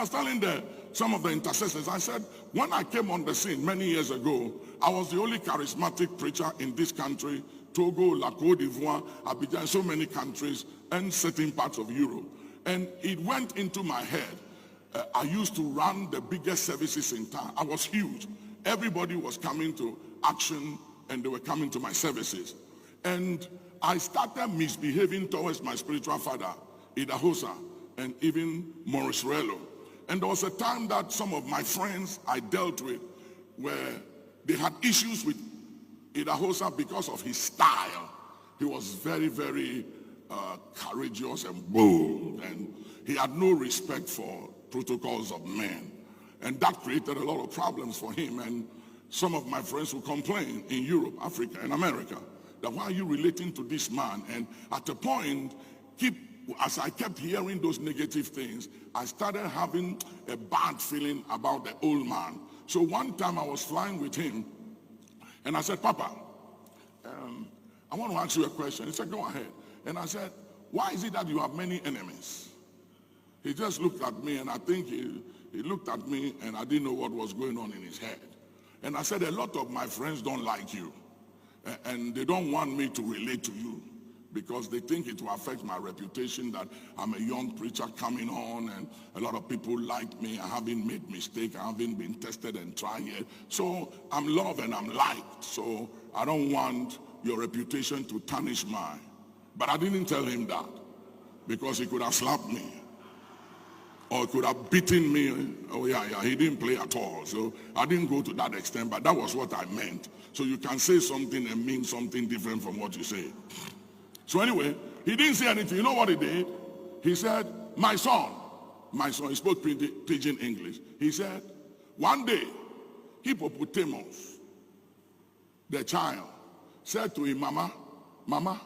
I was telling some of the intercessors, I said, when I came on the scene many years ago, I was the only charismatic preacher in this country, Togo, La Côte d'Ivoire, Abidjan, so many countries, and certain parts of Europe. And it went into my head. I used to run the biggest services in town. I was huge. Everybody was coming to Action, and they were coming to my services. And I started misbehaving towards my spiritual father, Idahosa, and even Maurice Rello. And there was a time that some of my friends I dealt with where they had issues with Idahosa because of his style. He was very, very courageous and bold, and he had no respect for protocols of men. And that created a lot of problems for him. And some of my friends would complain in Europe, Africa, and America that why are you relating to this man? And at a point, as I kept hearing those negative things, I started having a bad feeling about the old man. So one time I was flying with him, and I said, Papa, I want to ask you a question. He said, go ahead. And I said, why is it that you have many enemies? He just looked at me, and I think he looked at me, and I didn't know what was going on in his head. And I said, a lot of my friends don't like you, and they don't want me to relate to you because they think it will affect my reputation that I'm a young preacher coming on, and a lot of people like me. I haven't made mistakes. I haven't been tested and tried yet. So I'm loved and I'm liked. So I don't want your reputation to tarnish mine. But I didn't tell him that because he could have slapped me or could have beaten me. Oh yeah, he didn't play at all. So I didn't go to that extent, but that was what I meant. So you can say something and mean something different from what you say. So anyway, he didn't say anything. You know what he did? He said, my son, he spoke pidgin English. He said, one day, Hippopotamus, the child, said to him, Mama,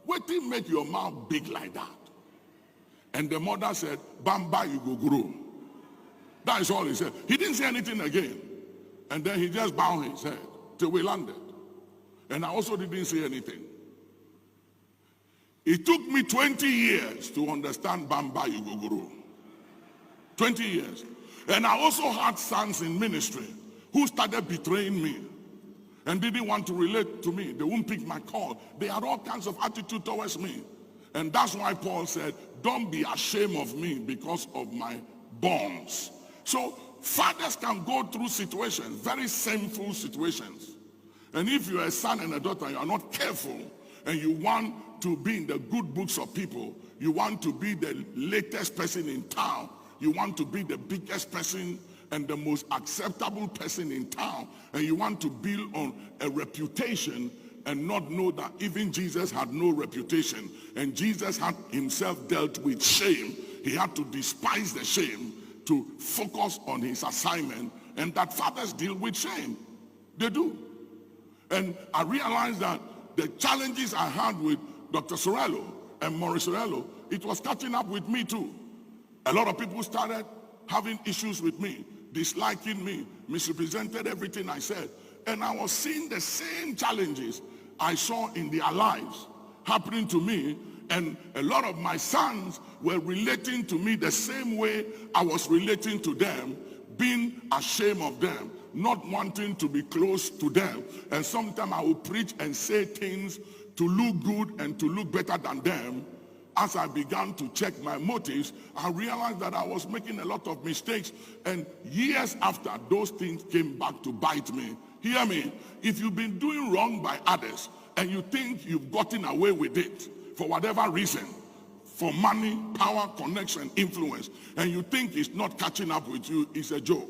what did make your mouth big like that? And the mother said, Bamba, you go grow. That is all he said. He didn't say anything again. And then he just bowed his head till we landed. And I also didn't say anything. It took me 20 years to understand Bamba Yugogoro. 20 years. And I also had sons in ministry who started betraying me and didn't want to relate to me. They wouldn't pick my call. They had all kinds of attitude towards me. And that's why Paul said, don't be ashamed of me because of my bonds. So fathers can go through situations, very shameful situations. And if you're a son and a daughter, you are not careful, and you want to be in the good books of people, you want to be the latest person in town, you want to be the biggest person and the most acceptable person in town, and you want to build on a reputation and not know that even Jesus had no reputation, and Jesus had himself dealt with shame. He had to despise the shame to focus on his assignment, and that fathers deal with shame. They do. And I realized that the challenges I had with Dr. Sorello and Maurice Sorello, it was catching up with me too. A lot of people started having issues with me, disliking me, misrepresented everything I said. And I was seeing the same challenges I saw in their lives happening to me, and a lot of my sons were relating to me the same way I was relating to them, being ashamed of them, not wanting to be close to them. And sometimes I would preach and say things to look good and to look better than them. As I began to check my motives, I realized that I was making a lot of mistakes. And years after, those things came back to bite me. Hear me. If you've been doing wrong by others and you think you've gotten away with it for whatever reason, for money, power, connection, influence, and you think it's not catching up with you, it's a joke.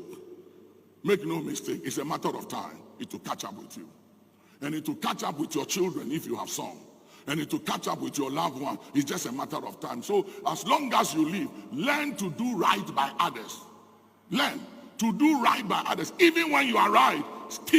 Make no mistake, it's a matter of time. It will catch up with you. And it will catch up with your children if you have some. And it will catch up with your loved one. It's just a matter of time. So as long as you live, learn to do right by others. Learn to do right by others. Even when you are right, still